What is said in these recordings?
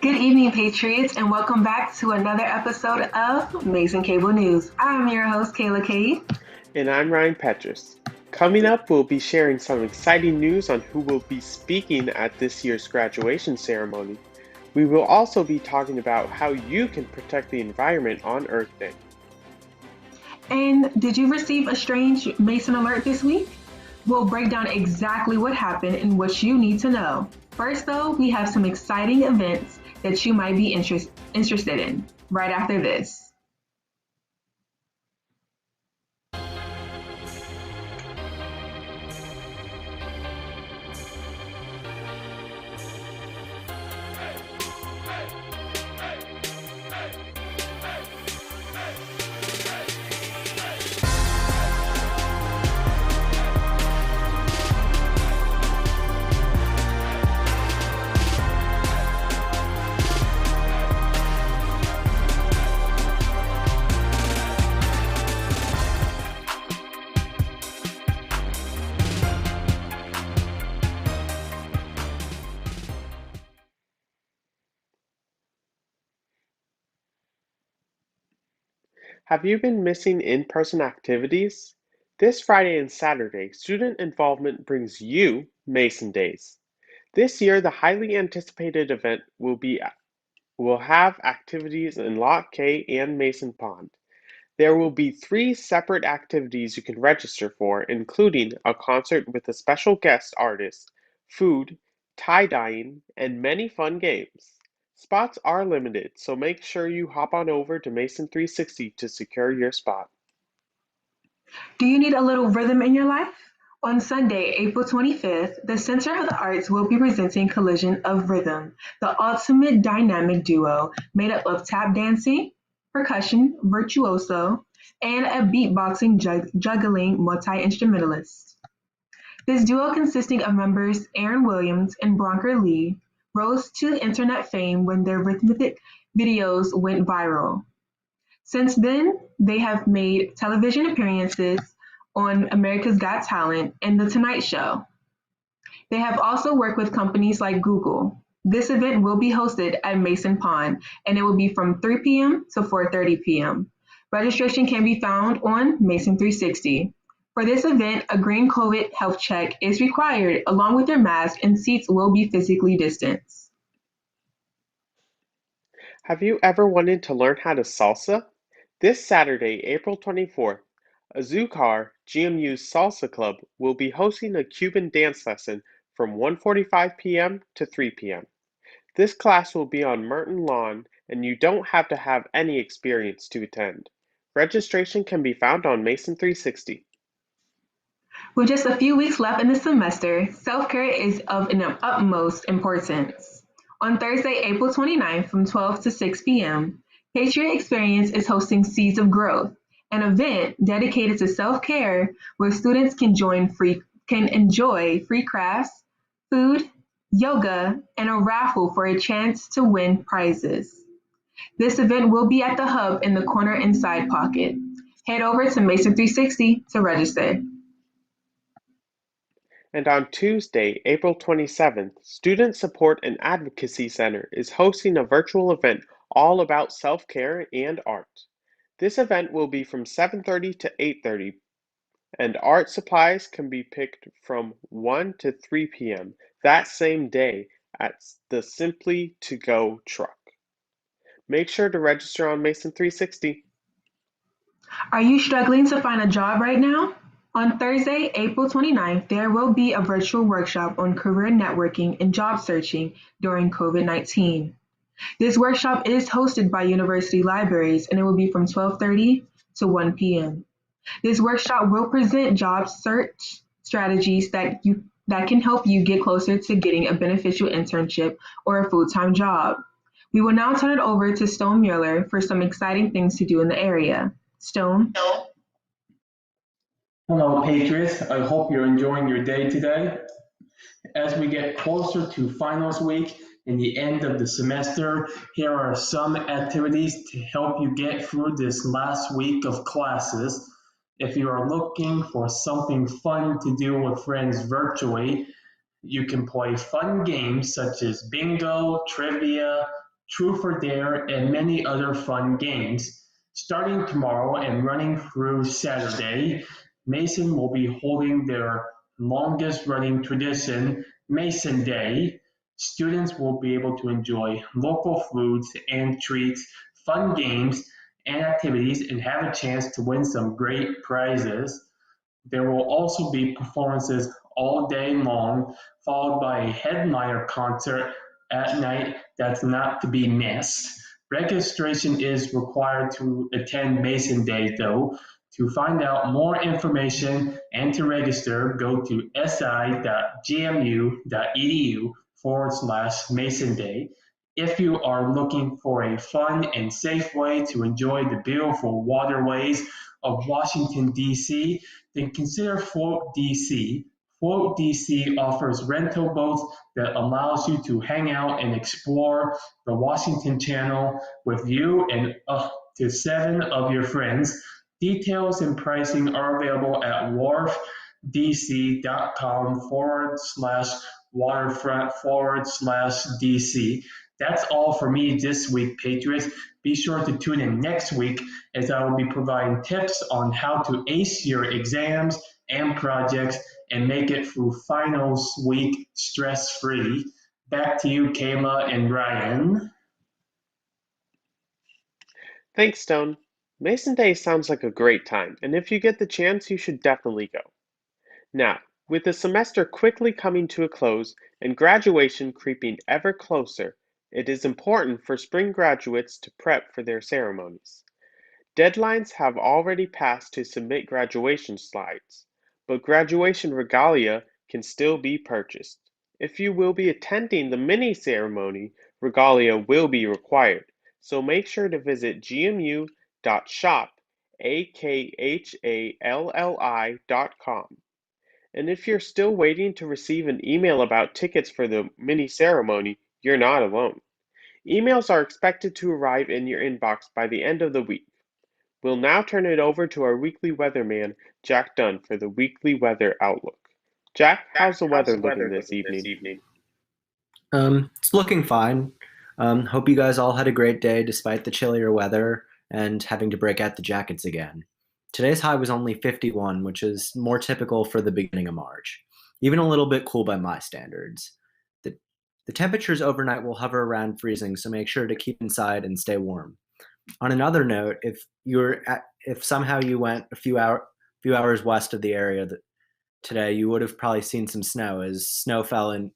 Good evening, Patriots, and welcome back to another episode of Mason Cable News. I'm your host, Cayla Cade. And I'm Ryan Petrus. Coming up, we'll be sharing some exciting news on who will be speaking at this year's graduation ceremony. We will also be talking about how you can protect the environment on Earth Day. And did you receive a strange Mason alert this week? We'll break down exactly what happened and what you need to know. First, though, we have some exciting events that you might be interested in right after this. Have you been missing in-person activities? This Friday and Saturday, student involvement brings you Mason Days. This year, the highly anticipated event will have activities in Lot K and Mason Pond. There will be 3 separate activities you can register for, including a concert with a special guest artist, food, tie-dyeing, and many fun games. Spots are limited, so make sure you hop on over to Mason 360 to secure your spot. Do you need a little rhythm in your life? On Sunday, April 25th, the Center of the Arts will be presenting Collision of Rhythm, the ultimate dynamic duo made up of tap dancing, percussion virtuoso, and a beatboxing juggling multi-instrumentalist. This duo, consisting of members Aaron Williams and Bronker Lee, rose to internet fame when their rhythmic videos went viral. Since then, they have made television appearances on America's Got Talent and The Tonight Show. They have also worked with companies like Google. This event will be hosted at Mason Pond, and it will be from 3 p.m. to 4:30 p.m. Registration can be found on Mason 360. For this event, a green COVID health check is required along with your mask, and seats will be physically distanced. Have you ever wanted to learn how to salsa? This Saturday, April 24th, Azucar GMU's Salsa Club will be hosting a Cuban dance lesson from 1:45 p.m. to 3 p.m. This class will be on Merton Lawn, and you don't have to have any experience to attend. Registration can be found on Mason 360. With just a few weeks left in the semester, self-care is of an utmost importance. On Thursday, April 29th from 12 to 6 p.m., Patriot Experience is hosting Seeds of Growth, an event dedicated to self-care where students can enjoy free crafts, food, yoga, and a raffle for a chance to win prizes. This event will be at the hub in the corner inside pocket. Head over to Mason 360 to register. And on Tuesday, April 27th, Student Support and Advocacy Center is hosting a virtual event all about self-care and art. This event will be from 7:30 to 8:30, and art supplies can be picked from 1 to 3 p.m. that same day at the Simply To Go truck. Make sure to register on Mason 360. Are you struggling to find a job right now? On Thursday, April 29th, there will be a virtual workshop on career networking and job searching during COVID-19. This workshop is hosted by university libraries and it will be from 12:30 to 1 p.m. This workshop will present job search strategies that can help you get closer to getting a beneficial internship or a full-time job. We will now turn it over to Stone Mueller for some exciting things to do in the area. Stone? Hello, Patriots. I hope you're enjoying your day today. As we get closer to finals week and the end of the semester, here are some activities to help you get through this last week of classes. If you are looking for something fun to do with friends virtually, you can play fun games such as bingo, trivia, truth or dare, and many other fun games. Starting tomorrow and running through Saturday, Mason will be holding their longest running tradition, Mason Day. Students will be able to enjoy local foods and treats, fun games, and activities, and have a chance to win some great prizes. There will also be performances all day long, followed by a headliner concert at night that's not to be missed. Registration is required to attend Mason Day, though. To find out more information and to register, go to si.gmu.edu/Mason Day. If you are looking for a fun and safe way to enjoy the beautiful waterways of Washington, D.C., then consider Float DC. Float DC offers rental boats that allows you to hang out and explore the Washington Channel with you and up to 7 of your friends. Details and pricing are available at wharfdc.com/waterfront/DC. That's all for me this week, Patriots. Be sure to tune in next week as I will be providing tips on how to ace your exams and projects and make it through finals week stress-free. Back to you, Cayla and Ryan. Thanks, Stone. Mason Day sounds like a great time, and if you get the chance, you should definitely go. Now, with the semester quickly coming to a close and graduation creeping ever closer, it is important for spring graduates to prep for their ceremonies. Deadlines have already passed to submit graduation slides, but graduation regalia can still be purchased. If you will be attending the mini ceremony, regalia will be required, so make sure to visit gmu.shop.akhalli.com. And if you're still waiting to receive an email about tickets for the mini ceremony, you're not alone. Emails are expected to arrive in your inbox by the end of the week. We'll now turn it over to our weekly weatherman, Jack Dunne, for the weekly weather outlook. Jack, how's the weather looking this evening? It's looking fine. Hope you guys all had a great day despite the chillier weather and having to break out the jackets again. Today's high was only 51, which is more typical for the beginning of March, even a little bit cool by my standards. The temperatures overnight will hover around freezing, so make sure to keep inside and stay warm. On another note, if somehow you went a few hours west of the area today, you would have probably seen some snow, as snow fell in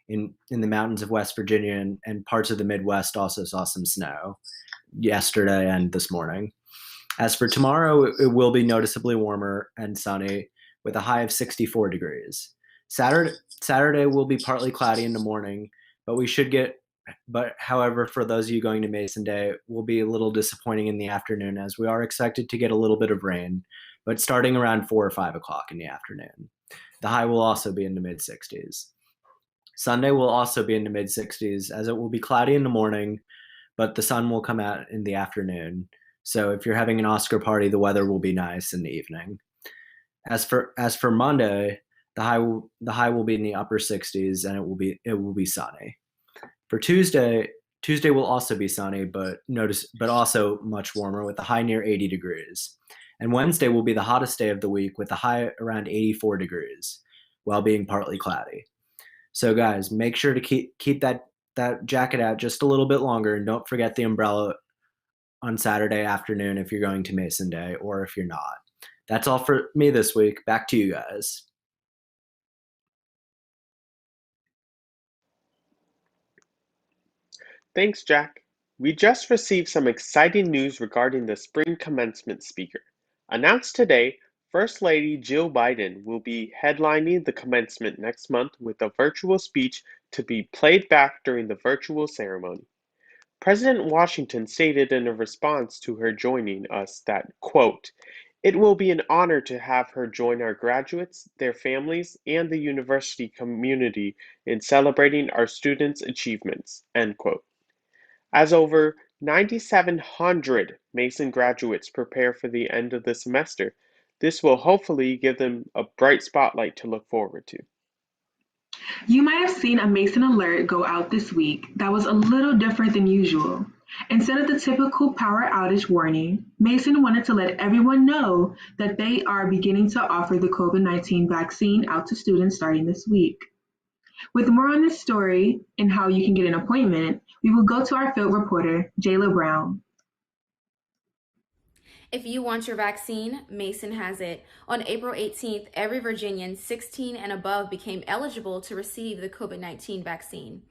the mountains of West Virginia, and parts of the Midwest also saw some snow yesterday and this morning. As for tomorrow, it will be noticeably warmer and sunny with a high of 64 degrees. Saturday will be partly cloudy in the morning, but however, for those of you going to Mason Day, will be a little disappointing in the afternoon, as we are expected to get a little bit of rain, but starting around 4 or 5 o'clock in the afternoon. The high will also be in the mid-60s. Sunday will also be in the mid-60s, as it will be cloudy in the morning, but the sun will come out in the afternoon. So if you're having an Oscar party, the weather will be nice in the evening. As for Monday, the high will be in the upper 60s, and it will be sunny. For Tuesday will also be sunny, but also much warmer, with a high near 80 degrees. And Wednesday will be the hottest day of the week, with a high around 84 degrees, while being partly cloudy. So guys, make sure to keep that jacket out just a little bit longer, and don't forget the umbrella on Saturday afternoon if you're going to Mason Day, or if you're not. That's all for me this week. Back to you guys. Thanks, Jack. We just received some exciting news regarding the spring commencement speaker. Announced today, First Lady Jill Biden will be headlining the commencement next month with a virtual speech to be played back during the virtual ceremony. President Washington stated in a response to her joining us that, quote, "It will be an honor to have her join our graduates, their families, and the university community in celebrating our students' achievements," end quote. As over 9,700 Mason graduates prepare for the end of the semester, this will hopefully give them a bright spotlight to look forward to. You might have seen a Mason alert go out this week that was a little different than usual. Instead of the typical power outage warning, Mason wanted to let everyone know that they are beginning to offer the COVID-19 vaccine out to students starting this week. With more on this story and how you can get an appointment, we will go to our field reporter, Jalaa Brown. If you want your vaccine, Mason has it. On April 18th, every Virginian 16 and above became eligible to receive the COVID-19 vaccine.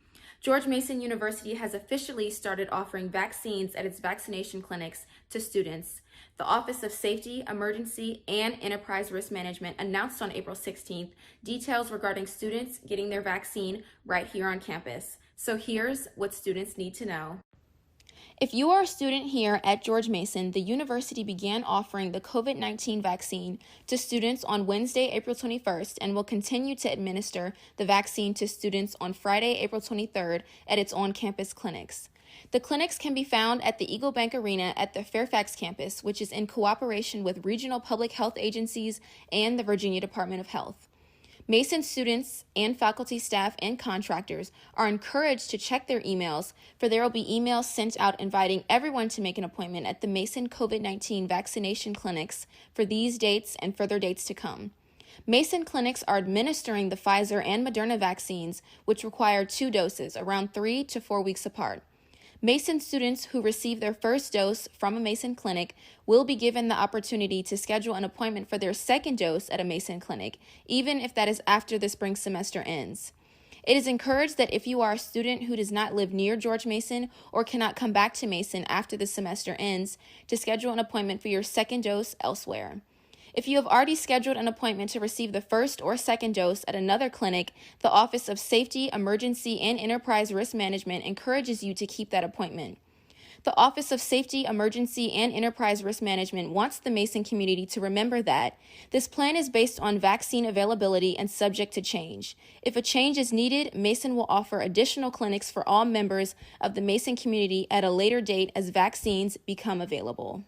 George Mason University has officially started offering vaccines at its vaccination clinics to students. The Office of Safety, Emergency, and Enterprise Risk Management announced on April 16th details regarding students getting their vaccine right here on campus. So here's what students need to know. If you are a student here at George Mason, the university began offering the COVID-19 vaccine to students on Wednesday, April 21st, and will continue to administer the vaccine to students on Friday, April 23rd at its on-campus clinics. The clinics can be found at the Eagle Bank Arena at the Fairfax campus, which is in cooperation with regional public health agencies and the Virginia Department of Health. Mason students and faculty, staff, and contractors are encouraged to check their emails, for there will be emails sent out inviting everyone to make an appointment at the Mason COVID-19 vaccination clinics for these dates and further dates to come. Mason clinics are administering the Pfizer and Moderna vaccines, which require 2 doses, around 3 to 4 weeks apart. Mason students who receive their first dose from a Mason clinic will be given the opportunity to schedule an appointment for their second dose at a Mason clinic, even if that is after the spring semester ends. It is encouraged that if you are a student who does not live near George Mason or cannot come back to Mason after the semester ends, to schedule an appointment for your second dose elsewhere. If you have already scheduled an appointment to receive the first or second dose at another clinic, the Office of Safety, Emergency, and Enterprise Risk Management encourages you to keep that appointment. The Office of Safety, Emergency, and Enterprise Risk Management wants the Mason community to remember that this plan is based on vaccine availability and subject to change. If a change is needed, Mason will offer additional clinics for all members of the Mason community at a later date as vaccines become available.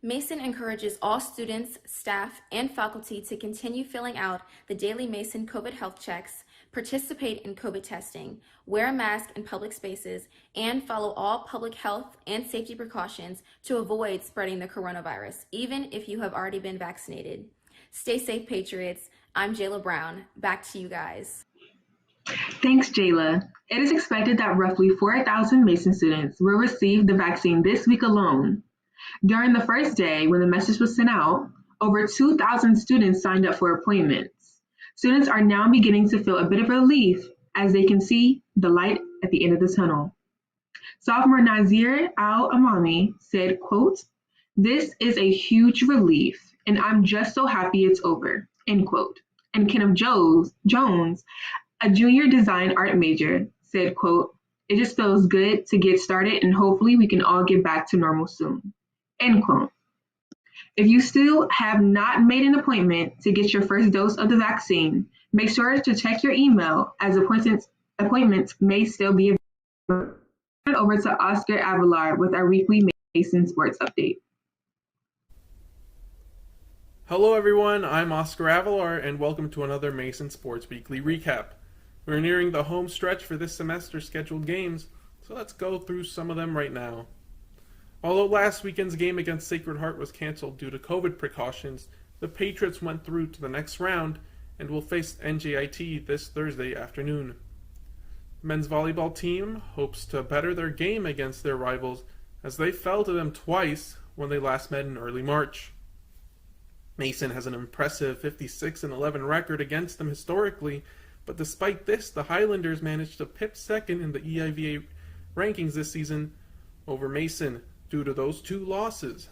Mason encourages all students, staff, and faculty to continue filling out the daily Mason COVID health checks, participate in COVID testing, wear a mask in public spaces, and follow all public health and safety precautions to avoid spreading the coronavirus, even if you have already been vaccinated. Stay safe, Patriots. I'm Jalaa Brown. Back to you guys. Thanks, Jalaa. It is expected that roughly 4,000 Mason students will receive the vaccine this week alone. During the first day, when the message was sent out, over 2,000 students signed up for appointments. Students are now beginning to feel a bit of relief as they can see the light at the end of the tunnel. Sophomore Nazir Al-Amami said, quote, "This is a huge relief, and I'm just so happy it's over," end quote. And Kenneth Jones, a junior design art major, said, quote, "It just feels good to get started, and hopefully we can all get back to normal soon," end quote. If you still have not made an appointment to get your first dose of the vaccine, make sure to check your email, as appointments may still be available. Over to Oscar Avelar with our weekly Mason Sports Update. Hello everyone, I'm Oscar Avelar and welcome to another Mason Sports Weekly Recap. We're nearing the home stretch for this semester's scheduled games, so let's go through some of them right now. Although last weekend's game against Sacred Heart was canceled due to COVID precautions, the Patriots went through to the next round and will face NJIT this Thursday afternoon. The men's volleyball team hopes to better their game against their rivals, as they fell to them twice when they last met in early March. Mason has an impressive 56-11 record against them historically, but despite this, the Highlanders managed to pip second in the EIVA rankings this season over Mason due to those 2 losses.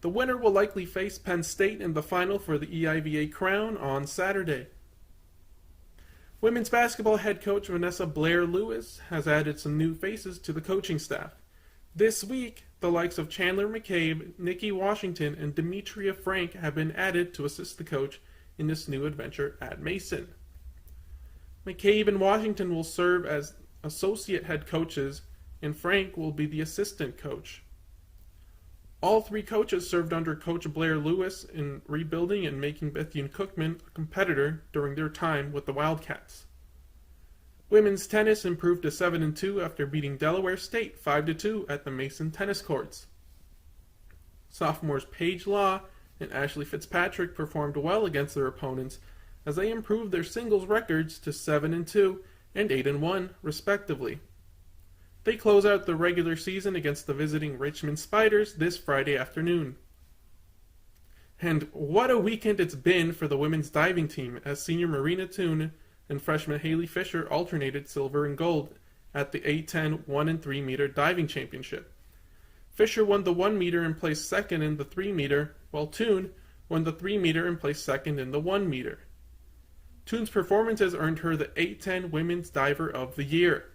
The winner will likely face Penn State in the final for the EIVA crown on Saturday. Women's basketball head coach Vanessa Blair-Lewis has added some new faces to the coaching staff. This week, the likes of Chandler McCabe, Nikki Washington, and Demetria Frank have been added to assist the coach in this new adventure at Mason. McCabe and Washington will serve as associate head coaches, and Frank will be the assistant coach. All three coaches served under Coach Blair Lewis in rebuilding and making Bethune-Cookman a competitor during their time with the Wildcats. Women's tennis improved to 7-2 after beating Delaware State 5-2 at the Mason tennis courts. Sophomores Paige Law and Ashley Fitzpatrick performed well against their opponents as they improved their singles records to 7-2 and 8-1 respectively. They close out the regular season against the visiting Richmond Spiders this Friday afternoon. And what a weekend it's been for the women's diving team as senior Marina Toon and freshman Haley Fisher alternated silver and gold at the A10 1 and 3 meter diving championship. Fisher won the 1 meter and placed second in the 3 meter, while Toon won the 3 meter and placed second in the 1 meter. Toon's performances earned her the A10 Women's Diver of the Year.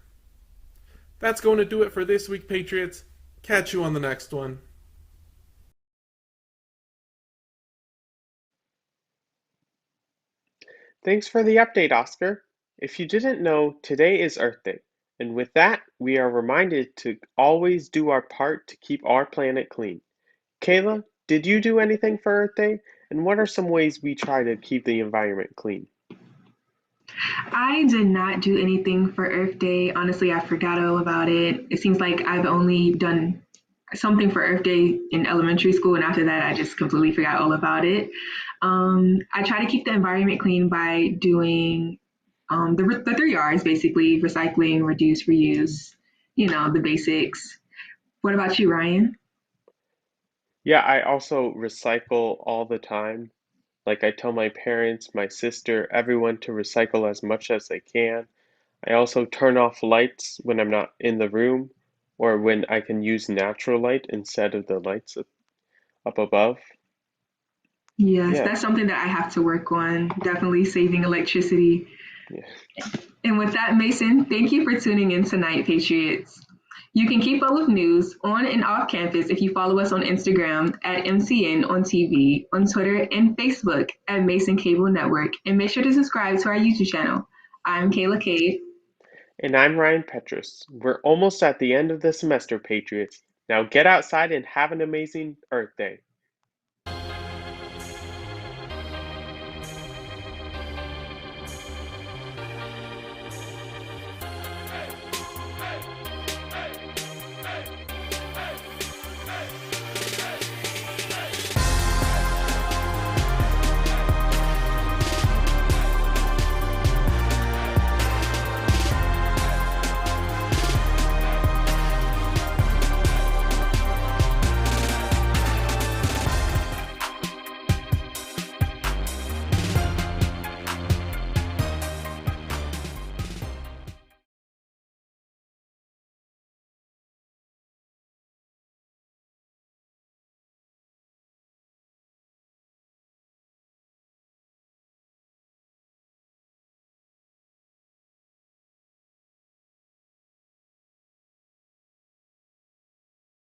That's going to do it for this week, Patriots. Catch you on the next one. Thanks for the update, Oscar. If you didn't know, today is Earth Day, and with that, we are reminded to always do our part to keep our planet clean. Cayla, did you do anything for Earth Day? And what are some ways we try to keep the environment clean? I did not do anything for Earth Day. Honestly, I forgot all about it. It seems like I've only done something for Earth Day in elementary school, and after that, I just completely forgot all about it. I try to keep the environment clean by doing the 3 R's, basically: recycling, reduce, reuse, the basics. What about you, Ryan? Yeah, I also recycle all the time. Like I tell my parents, my sister, everyone to recycle as much as they can. I also turn off lights when I'm not in the room or when I can use natural light instead of the lights up above. Yes, Yeah, that's something that I have to work on, definitely saving electricity. yeah. And with that, Mason, thank you for tuning in tonight, Patriots. You can keep up with news on and off campus if you follow us on Instagram at MCN on TV, on Twitter and Facebook at Mason Cable Network, and make sure to subscribe to our YouTube channel. I'm Cayla Cade. And I'm Ryan Petrus. We're almost at the end of the semester, Patriots. Now get outside and have an amazing Earth Day.